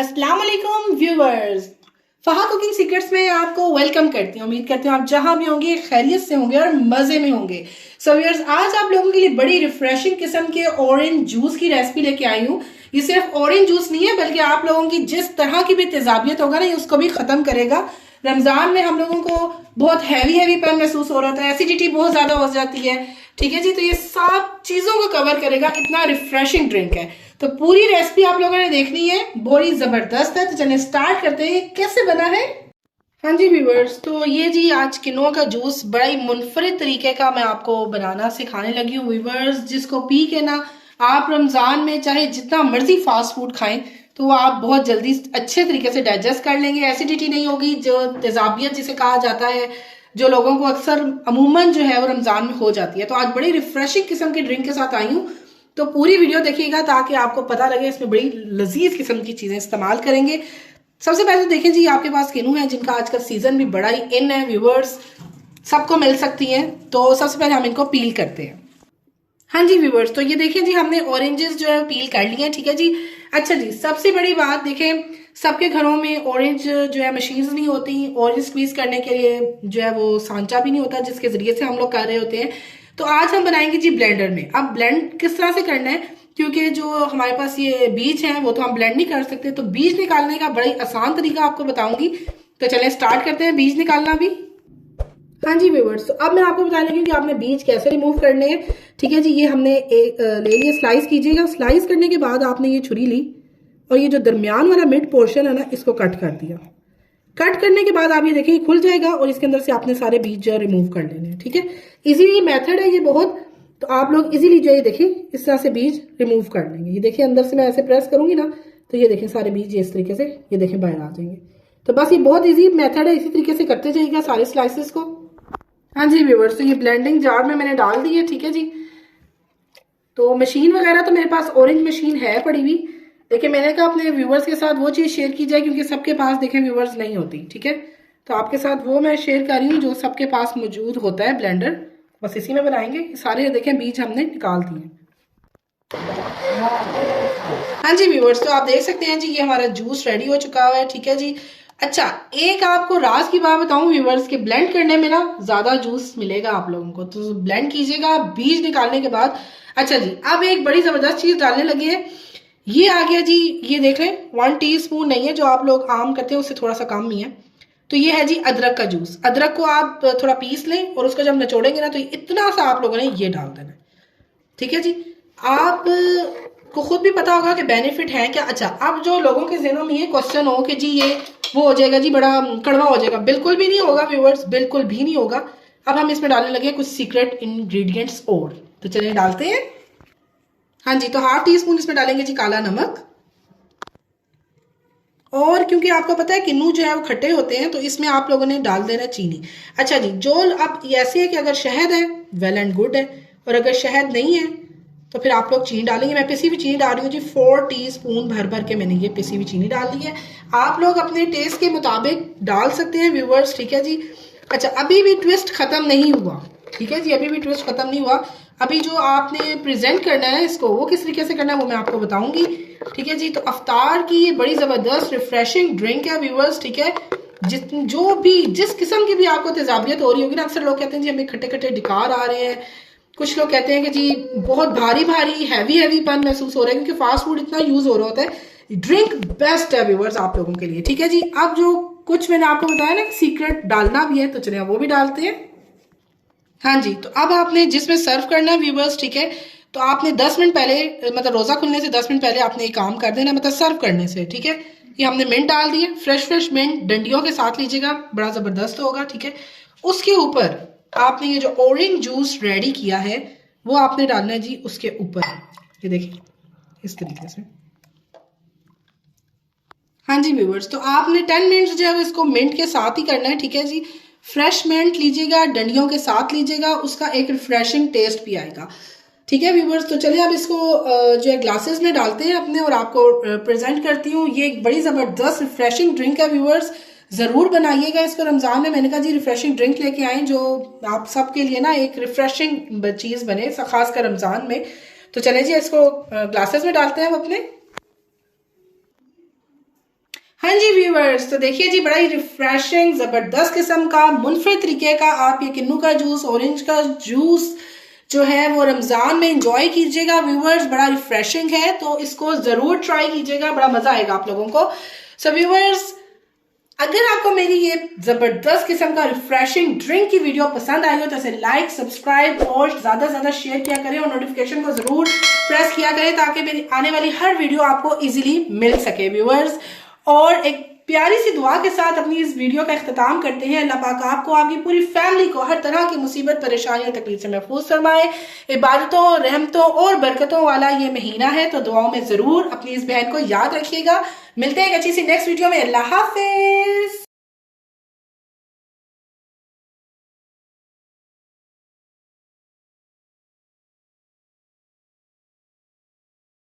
अस्सलाम वालेकुम viewers, फहा cooking secrets में आपको वेलकम करती हूँ। उम्मीद करती हूँ आप जहां भी होंगे खैरियत से होंगे और मजे में होंगे। सो व्यूअर्स, आज आप लोगों के लिए बड़ी रिफ्रेशिंग किस्म के ऑरेंज जूस की रेसिपी लेके आई हूँ। ये सिर्फ ऑरेंज जूस नहीं है, बल्कि आप लोगों की जिस तरह की भी तेजाबियत होगा ना, ये उसको भी खत्म करेगा। रमजान में हम लोगों को बहुत हैवी पन महसूस हो रहा था, एसिडिटी बहुत ज्यादा हो जाती है, ठीक है जी। तो ये सब चीजों को कवर करेगा, इतना रिफ्रेशिंग ड्रिंक है। तो पूरी रेसिपी आप लोगों ने देखनी है, बड़ी जबरदस्त है। तो चलिए स्टार्ट करते हैं, कैसे बना है। हाँ जी व्यूवर्स, तो ये जी आज किनोआ का जूस बड़ा ही मुनफरिद तरीके का मैं आपको बनाना सिखाने लगी हूँ व्यूवर्स, जिसको पी के ना आप रमजान में चाहे जितना मर्जी फास्ट फूड खाएं तो वो आप बहुत जल्दी अच्छे तरीके से डाइजेस्ट कर लेंगे। एसिडिटी नहीं होगी, जो तेजाबियत जिसे कहा जाता है, जो लोगों को अक्सर अमूमन जो है वो रमजान में हो जाती है। तो आज बड़ी रिफ्रेशिंग किस्म के ड्रिंक के साथ आई हूँ, तो पूरी वीडियो देखिएगा ताकि आपको पता लगे इसमें बड़ी लजीज किस्म की चीजें इस्तेमाल करेंगे। सबसे पहले तो देखें जी, आपके पास किनू है जिनका आजकल सीजन भी बड़ा ही इन है व्यूवर्स, सबको मिल सकती हैं। तो सबसे पहले हम इनको पील करते हैं। हाँ जी व्यूवर्स, तो ये देखें जी, हमने ऑरेंजेस जो है पील कर लिए हैं, ठीक है जी। अच्छा जी, सबसे बड़ी बात देखें, सबके घरों में ऑरेंज जो है मशीन्स नहीं होती। ऑरेंज स्क्वीज करने के लिए जो है वो सांचा भी नहीं होता जिसके जरिए से हम लोग कर रहे होते हैं। तो आज हम बनाएंगे जी ब्लेंडर में। अब ब्लेंड किस तरह से करना है, क्योंकि जो हमारे पास ये बीज हैं वो तो हम ब्लेंड नहीं कर सकते, तो बीज निकालने का बड़ा ही आसान तरीका आपको बताऊंगी। तो चलें स्टार्ट करते हैं बीज निकालना भी। हाँ जी व्यूवर्स, तो अब मैं आपको बताने लगी कि आपने बीज कैसे रिमूव करने हैं, ठीक है जी। ये हमने एक ले लिया, स्लाइस कीजिएगा। स्लाइस करने के बाद आपने ये छुरी ली और ये जो दरमियान वाला मिड पोर्शन है ना, इसको कट कर दिया। कट करने के बाद आप ये देखें खुल जाएगा और इसके अंदर से आपने सारे बीज जो रिमूव कर लेने हैं, ठीक है। इजी मेथड है ये बहुत, तो आप लोग इजीली जो ये देखें इस तरह से बीज रिमूव कर लेंगे। ये देखिए अंदर से मैं ऐसे प्रेस करूंगी ना, तो ये देखें सारे बीज इस तरीके से ये देखें बाहर आ जाएंगे। तो बस ये बहुत इजी मेथड है, इसी तरीके से करते जाइएगा सारे स्लाइसेस को। हाँ जी व्यूवर्स, तो ये ब्लेंडिंग जार में मैंने डाल दी है, ठीक है जी। तो मशीन वगैरह तो मेरे पास ऑरेंज मशीन है पड़ी हुई, लेकिन मैंने कहा अपने व्यूवर्स के साथ वो चीज़ शेयर की जाए क्योंकि सबके पास देखें व्यूवर्स नहीं होती, ठीक है। तो आपके साथ वो मैं शेयर कर रही हूँ जो सबके पास मौजूद होता है ब्लेंडर, बस इसी में बनाएंगे। सारे देखें बीज हमने निकाल दिए। हाँ जी व्यूवर्स, तो आप देख सकते हैं जी ये हमारा जूस रेडी हो चुका हुआ है, ठीक है जी। अच्छा, एक आपको राज की बात बताऊं व्यूवर्स, के ब्लेंड करने में ना ज्यादा जूस मिलेगा आप लोगों को, तो ब्लेंड कीजिएगा बीज निकालने के बाद। अच्छा जी, अब एक बड़ी जबरदस्त चीज डालने लगी है, ये आ गया जी। ये देख लें 1 टीस्पून नहीं है, जो आप लोग आम करते हैं उससे थोड़ा सा कम ही है। तो ये है जी अदरक का जूस। अदरक को आप थोड़ा पीस लें और उसको जब निचोड़ेंगे ना, तो इतना सा आप लोगों ने ये डाल देना, ठीक है जी। आप को खुद भी पता होगा कि बेनिफिट है क्या। अच्छा, अब जो लोगों के ज़हनों में ये क्वेश्चन हो कि जी ये वो हो जाएगा जी, बड़ा कड़वा हो जाएगा, बिल्कुल भी नहीं होगा व्यूवर्स, बिल्कुल भी नहीं होगा। अब हम इसमें डालने लगे कुछ सीक्रेट इंग्रेडिएंट्स और, तो चलिए डालते हैं। हाँ जी, तो 1/2 टीस्पून इसमें डालेंगे जी काला नमक। और क्योंकि आपको पता है किन्नू जो है वो खट्टे होते हैं, तो इसमें आप लोगों ने डाल देना चीनी। अच्छा जी, जो अब ऐसे है कि अगर शहद है वेल एंड गुड है, और अगर शहद नहीं है तो फिर आप लोग चीनी डालेंगे। मैं पिसी हुई चीनी डाल रही हूँ जी, 4 टीस्पून भर के मैंने ये पिसी हुई चीनी डाल दी है। आप लोग अपने टेस्ट के मुताबिक डाल सकते हैं व्यूवर्स, ठीक है जी। अच्छा, अभी भी ट्विस्ट खत्म नहीं हुआ, ठीक है जी, अभी भी ट्विस्ट खत्म नहीं हुआ। अभी जो आपने प्रेजेंट करना है इसको, वो किस तरीके से करना है वो मैं आपको बताऊंगी, ठीक है जी। तो अफ्तार की ये बड़ी जबरदस्त रिफ्रेशिंग ड्रिंक है व्यूवर्स, ठीक है। जिस किस्म की भी आपको तेजाबियत हो रही होगी ना, अक्सर लोग कहते हैं जी हमें खट्टे खट्टे डिकार आ रहे हैं, कुछ लोग कहते हैं कि जी बहुत भारी हैवी पन महसूस हो रहा है क्योंकि फास्ट फूड इतना यूज हो रहा होता है। ड्रिंक बेस्ट है व्यूवर्स आप लोगों के लिए, ठीक है जी। अब जो कुछ मैंने आपको बताया ना सीक्रेट डालना भी है, तो चलिए वो भी डालते हैं। हाँ जी, तो अब आपने जिसमें सर्व करना है व्यूवर्स, ठीक है, तो आपने 10 मिनट पहले, मतलब रोजा खुलने से 10 मिनट पहले आपने एक काम कर देना, मतलब सर्व करने से, ठीक है। ये हमने मिंट डाल दिए, फ्रेश मिंट डंडियों के साथ लीजिएगा, बड़ा जबरदस्त होगा, ठीक है। उसके ऊपर आपने ये जो ऑरेंज जूस रेडी किया है वो आपने डालना है जी उसके ऊपर, ये देखिए इस तरीके से। हाँ जी व्यूवर्स, तो आपने 10 मिनट्स जो है इसको मिंट के साथ ही करना है, ठीक है जी। फ्रेश मिंट लीजिएगा, डंडियों के साथ लीजिएगा, उसका एक रिफ्रेशिंग टेस्ट भी आएगा, ठीक है व्यूवर्स। तो चलिए अब इसको जो है ग्लासेस में डालते हैं अपने और आपको प्रेजेंट करती हूँ। ये एक बड़ी जबरदस्त रिफ्रेशिंग ड्रिंक है व्यूवर्स, जरूर बनाइएगा इसको रमजान में। मैंने कहा जी रिफ्रेशिंग ड्रिंक लेके आए जो आप सबके लिए ना एक रिफ्रेशिंग चीज बने, खासकर रमजान में। तो चले जी इसको ग्लासेस में डालते हैं हम अपने। हाँ जी व्यूवर्स, तो देखिए जी, बड़ा ही रिफ्रेशिंग जबरदस्त किस्म का मुनफरद तरीके का आप ये किन्नू का जूस, ऑरेंज का जूस जो है वो रमजान में इंजॉय कीजिएगा व्यूवर्स। बड़ा रिफ्रेशिंग है, तो इसको जरूर ट्राई कीजिएगा, बड़ा मजा आएगा आप लोगों को। सो व्यूवर्स, अगर आपको मेरी ये जबरदस्त किस्म का रिफ्रेशिंग ड्रिंक की वीडियो पसंद आई हो तो इसे लाइक, सब्सक्राइब और ज्यादा से ज्यादा शेयर किया करें और नोटिफिकेशन को जरूर प्रेस किया करें ताकि मेरी आने वाली हर वीडियो आपको इजीली मिल सके व्यूअर्स। और एक प्यारी सी दुआ के साथ अपनी इस वीडियो का इख्तिताम करते हैं। अल्लाह पाक आपको, आपकी पूरी फैमिली को हर तरह की मुसीबत, परेशानी और तकलीफ से महफूज फरमाए। इबादतों, रहमतों और बरकतों वाला ये महीना है, तो दुआओं में जरूर अपनी इस बहन को याद रखिएगा। मिलते हैं एक अच्छी सी नेक्स्ट वीडियो में। अल्लाह हाफिज।